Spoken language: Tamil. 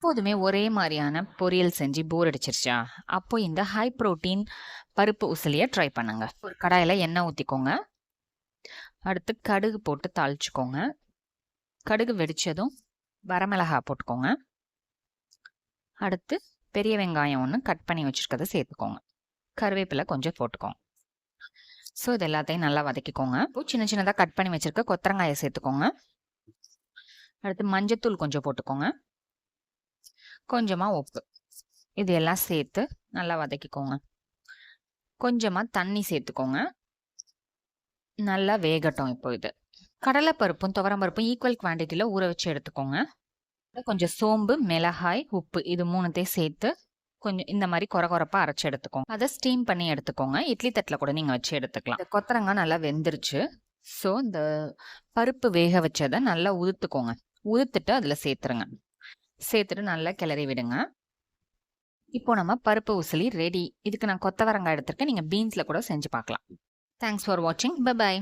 எப்போதுமே ஒரே மாதிரியான பொரியல் செஞ்சு போர் அடிச்சிருச்சா, அப்போ இந்த ஹை புரோட்டீன் பருப்பு உசிலியை ட்ரை பண்ணுங்க. ஒரு கடாயில் எண்ணெய் ஊற்றிக்கோங்க. அடுத்து கடுகு போட்டு தாளிச்சுக்கோங்க. கடுகு வெடிச்சதும் வரமிளகா போட்டுக்கோங்க. அடுத்து பெரிய வெங்காயம் ஒன்று கட் பண்ணி வச்சுருக்கதை சேர்த்துக்கோங்க. கருவேப்பிலை கொஞ்சம் போட்டுக்கோங்க. ஸோ இது எல்லாத்தையும் நல்லா வதக்கிக்கோங்க. இப்போ சின்ன சின்னதாக கட் பண்ணி வச்சுருக்க கொத்தரங்காயை சேர்த்துக்கோங்க. அடுத்து மஞ்சத்தூள் கொஞ்சம் போட்டுக்கோங்க. கொஞ்சமாக உப்பு. இது எல்லாம் சேர்த்து நல்லா வதக்கிக்கோங்க. கொஞ்சமாக தண்ணி சேர்த்துக்கோங்க. நல்லா வேகட்டும். இப்போ இது கடலைப்பருப்பும் துவரம்பருப்பும் ஈக்குவல் குவான்டிட்டியில் ஊற வச்சு எடுத்துக்கோங்க. கொஞ்சம் சோம்பு, மிளகாய், உப்பு இது மூணுத்தையும் சேர்த்து கொஞ்சம் இந்த மாதிரி கொரகொரப்பாக அரைச்சி எடுத்துக்கோங்க. அதை ஸ்டீம் பண்ணி எடுத்துக்கோங்க. இட்லி தட்டில் கூட நீங்கள் வச்சு எடுத்துக்கலாம். இந்த கொத்தரங்காய் நல்லா வெந்துருச்சு. ஸோ இந்த பருப்பு வேக வச்சதை நல்லா உதுத்துக்கோங்க. உதுத்துட்டு அதில் சேர்த்துருங்க. சேர்த்துட்டு நல்லா கிளறி விடுங்க. இப்போ நம்ம பருப்பு உசிலி ரெடி. இதுக்கு நான் கொத்தவரங்காய் எடுத்திருக்கேன். நீங்கள் பீன்ஸில் கூட செஞ்சு பார்க்கலாம். தேங்க்ஸ் ஃபார் வாட்சிங். பை.